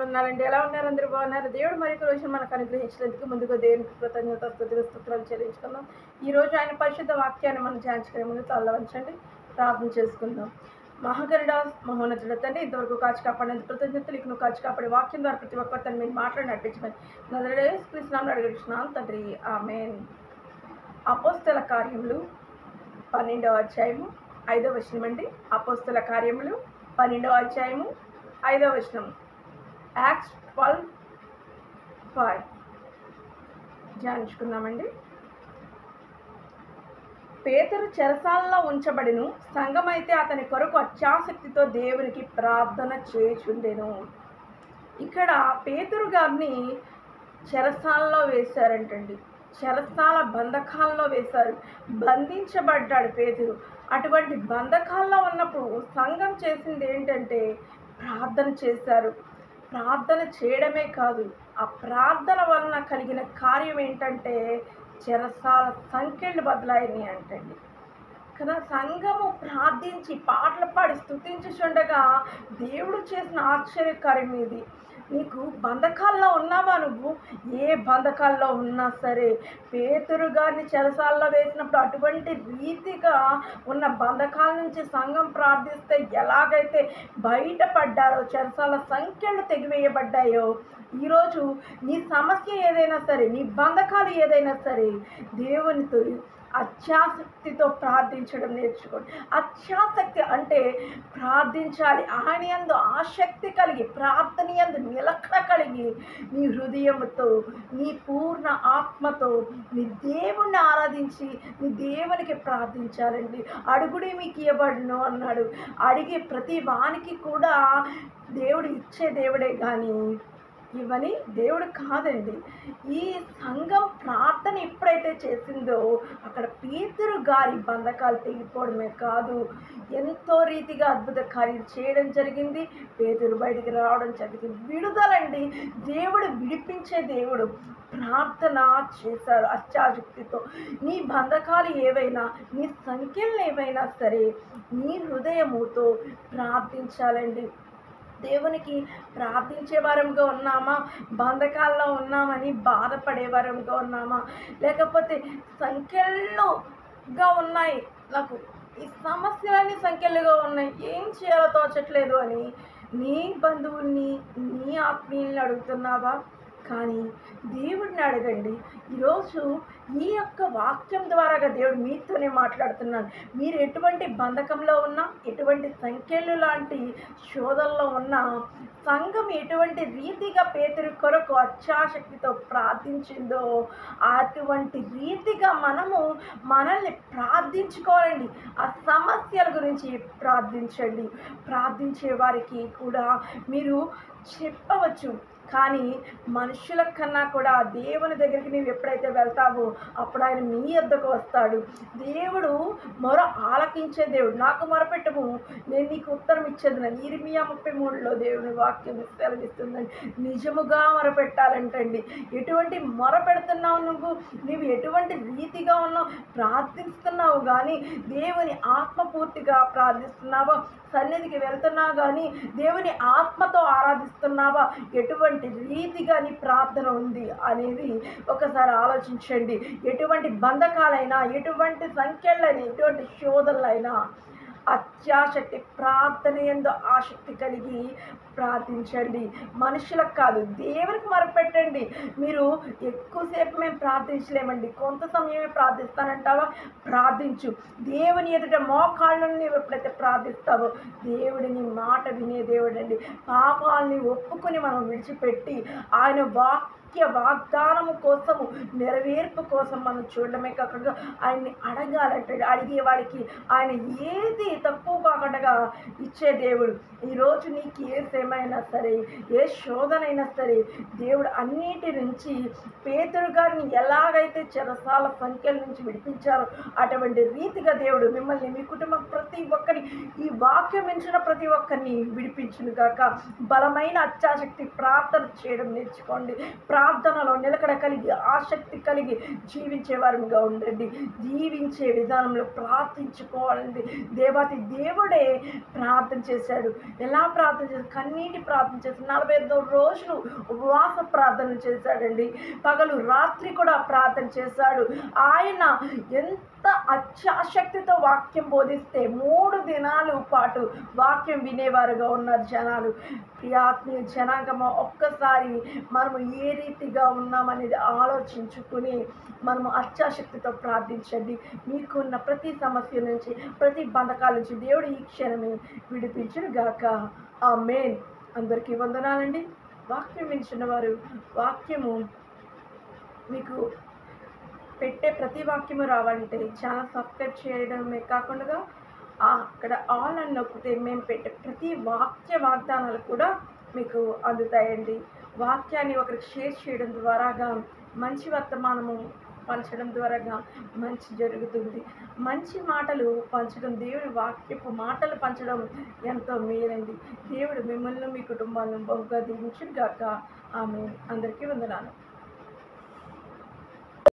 వందనాలండి. ఎలా ఉన్నారు? అందరూ బాగున్నారు? దేవుడు మరొక రోజు మనకు అనుగ్రహించినందుకు ముందుగా దేవునికి కృతజ్ఞత స్తుతులు స్తోత్రాలు చెల్లించుకుందాం. ఈరోజు ఆయన పరిశుద్ధ వాక్యాన్ని మనం ధ్యానించుకునే ముందు తల వంచండి, ప్రార్థన చేసుకుందాం. మహాగరుడా, మహోన్నతుడ తండ్రి, ఇంతవరకు కాచి కాపాడినందుకు కృతజ్ఞతలు. ఇక నువ్వు కాచి కాపాడే వాక్యం ద్వారా ప్రతి ఒక్కరు తను మీరు మాట్లాడి నడిపించమని నజరేయుడైన యేసుక్రీస్తు నామములో అడుగుచున్నాను తండ్రి, ఆమేన్. అపోస్తల కార్యములు 12వ అధ్యాయము 5వ వచనం అండి. అపోస్తల కార్యములు 12వ అధ్యాయము 5వ వచనం. యాక్ట్స్ 12:5 ధ్యానించుకుందామండి. పేతురు చెరసాలలో ఉంచబడిను, సంఘమైతే అతని కొరకు అత్యాసక్తితో దేవునికి ప్రార్థన చేయుచుండెను. ఇక్కడ పేతురు గారిని చెరసాలలో వేశారంటండి. చెరసాల బంధకాల్లో వేశారు. బంధించబడ్డాడు పేతురు. అటువంటి బంధకాల్లో ఉన్నప్పుడు సంఘం చేసింది ఏంటంటే ప్రార్థన చేశారు. ప్రార్థన చేయడమే కాదు, ఆ ప్రార్థన వలన కలిగిన కార్యం ఏంటంటే చెరసాల సంఖ్యలు బదలాయినాయి అంటండి. కదా, సంఘము ప్రార్థించి పాటలు పాడి స్తుతించుచుండగా దేవుడు చేసిన ఆశ్చర్యకార్యం ఇది. నీకు బంధకాల్లో ఉన్నావా? నువ్వు ఏ బంధకాల్లో ఉన్నా సరే, పేతురు గారిని చెరసాల్లో వేసినప్పుడు అటువంటి రీతిగా ఉన్న బంధకాల నుంచి సంఘం ప్రార్థిస్తే ఎలాగైతే బయటపడ్డారో, చెరసాల సంఖ్యలు తెగివేయబడ్డాయో, ఈరోజు నీ సమస్య ఏదైనా సరే, నీ బంధకాలు ఏదైనా సరే, దేవునితో అత్యాసక్తితో ప్రార్థించడం నేర్చుకోండి. అత్యాసక్తి అంటే ప్రార్థించాలి. ఆయన యందు ఆసక్తి కలిగి, ప్రార్థన యందు నిలకడ కలిగి, నీ హృదయముతో, నీ పూర్ణ ఆత్మతో నీ దేవుణ్ణి ఆరాధించి నీ దేవునికి ప్రార్థించాలండి. అడుగుడి మీకు ఇవ్వబడును అన్నాడు. అడిగే ప్రతి వానికి కూడా దేవుడు ఇచ్చే దేవుడే కానీ ఇవని దేవుడు కాదండి. ఈ సంఘం ప్రార్థన ఎప్పుడైతే చేసిందో అక్కడ పేతురు గారి బంధకాలు తెగిపోవడమే కాదు, ఎంతో రీతిగా అద్భుత కార్యం చేయడం జరిగింది. పేతురు బయటికి రావడం జరిగింది. విడుదలండి. దేవుడు విడిపించే దేవుడు. ప్రార్థన చేశారు అత్యాసక్తితో. నీ బంధకాలు ఏవైనా, నీ సంఖ్యలు ఏవైనా సరే, నీ హృదయముతో ప్రార్థించాలండి. దేవునికి ప్రార్థించే వారంగా ఉన్నామా, బంధకాల్లో ఉన్నామని బాధపడే వారంగా ఉన్నామా, లేకపోతే సంఖ్యలుగా ఉన్నాయి, నాకు ఈ సమస్యలన్నీ సంఖ్యలుగా ఉన్నాయి, ఏం చేయాలో తోచట్లేదు అని నీ బంధువుల్ని, నీ ఆత్మీయుల్ని అడుగుతున్నావా? కానీ దేవుడిని అడగండి. ఈరోజు ఈ యొక్క వాక్యం ద్వారాగా దేవుడు మీతోనే మాట్లాడుతున్నాడు. మీరు ఎటువంటి బంధకంలో ఉన్నా, ఎటువంటి సంఖ్యలు లాంటి శోధనలో ఉన్నా, సంఘం ఎటువంటి రీతిగా పేతురు కొరకు అత్యాసక్తితో ప్రార్థించిందో అటువంటి రీతిగా మనల్ని ప్రార్థించుకోవాలండి. ఆ సమస్యల గురించి ప్రార్థించండి. ప్రార్థించే వారికి కూడా మీరు చెప్పవచ్చు. కానీ మనుషుల కన్నా కూడా దేవుని దగ్గరికి నీవు ఎప్పుడైతే వెళ్తావో అప్పుడు ఆయన మీ వద్దకు వస్తాడు. దేవుడు మొర ఆలకించే దేవుడు. నాకు మొరపెట్టము, నేను నీకు ఉత్తరం ఇచ్చేదనని ఇర్మియా 33లో దేవుని వాక్యం సెలవిస్తుందండి. నిజముగా మొరపెట్టాలంటండి. ఎటువంటి మొర పెడుతున్నావు నీవు ఎటువంటి రీతిగా ఉన్నావు, ప్రార్థిస్తున్నావు కానీ దేవుని ఆత్మపూర్తిగా ప్రార్థిస్తున్నావా, సన్నిధికి వెళ్తున్నావు కానీ దేవుని ఆత్మతో ఆరాధిస్తున్నావా, ఎటువంటి రీతిగా నీ ప్రార్థన ఉంది అనేది ఒకసారి ఆలోచించండి. ఎటువంటి బంధకాలైనా, ఎటువంటి సంఖ్యలైనా, ఎటువంటి శోధనలైనా అత్యాసక్తి, ప్రార్థన యందు ఆసక్తి కలిగి ప్రార్థించండి. మనుషులకు కాదు, దేవునికి మొరపెట్టండి. మీరు ఎక్కువసేపు మేము ప్రార్థించలేమండి, కొంత సమయమే ప్రార్థిస్తానంటావా? ప్రార్థించు. దేవుని ఎదుట మోకాళ్ళను నీవు ఎప్పుడైతే ప్రార్థిస్తావో దేవుడిని మాట వినే దేవుడండి. పాపాలని ఒప్పుకొని మనం విడిచిపెట్టి ఆయన వాగ్దానము కోసము, నెరవేర్పు కోసం మనం చూడడమే కాకుండా ఆయన్ని అడగాలంటే అడిగేవాడికి ఆయన ఏది తక్కువ కాకుండా ఇచ్చే దేవుడు. ఈరోజు నీకు ఏమైనా సరే, ఏ శోధనైనా సరే, దేవుడు అన్నిటి నుంచి పేతురు గారిని ఎలాగైతే చెరసాల సంఖ్యల నుంచి విడిపించారో అటువంటి రీతిగా దేవుడు మిమ్మల్ని, మీ కుటుంబం ప్రతి ఒక్కరి, ఈ వాక్యం వించిన ప్రతి ఒక్కరిని విడిపించును గాక. బలమైన అత్యాసక్తి ప్రార్థన చేయడం నేర్చుకోండి. ప్రార్థనలో నిలకడ కలిగి ఆసక్తి కలిగి జీవించే వారిగా ఉండండి. జీవించే విధానంలో ప్రార్థించుకోవాలండి. దేవాతి దేవుడే ప్రార్థన చేశాడు. ఎలా ప్రార్థన చేశాడు? కన్నీటి ప్రార్థన చేశాడు. 42 రోజులు ఉపవాస ప్రార్థన చేశాడండి. పగలు రాత్రి కూడా ప్రార్థన చేశాడు. ఆయన ఎంత అత్యాసక్తితో వాక్యం బోధిస్తే 3 దినాలు పాటు వాక్యం వినేవారుగా ఉన్నారు జనాలు. ప్రియాత్మీయ జనాంగమ, ఒక్కసారి మనము ఏ రీతిగా ఉన్నామనేది ఆలోచించుకుని మనము అత్యాసక్తితో ప్రార్థించండి. మీకున్న ప్రతి సమస్య నుంచి, ప్రతి బంధకాల నుంచి దేవుడు ఈ క్షణమే విడిపించును గాక. ఆమేన్. అందరికీ వందనాలండి. వాక్యం వింటున్న వారు వాక్యము మీకు పెట్టే ప్రతి వాక్యము రావాలంటే ఛానల్ సబ్స్క్రైబ్ చేయడమే కాకుండా అక్కడ ఆల్ అని నొక్కితే మేము పెట్టే ప్రతి వాగ్దానాలు కూడా మీకు అందుతాయండి. వాక్యాన్ని ఒకరికి షేర్ చేయడం ద్వారాగా మంచి వర్తమానము పంచడం ద్వారాగా మంచి జరుగుతుంది. మంచి మాటలు పంచడం, దేవుడి వాక్యపు మాటలు పంచడం ఎంతో మేలండి. దేవుడు మిమ్మల్ని మీ కుటుంబాలను బహుగా దీవించును గాక. ఆమేన్. అందరికీ వందనాలు.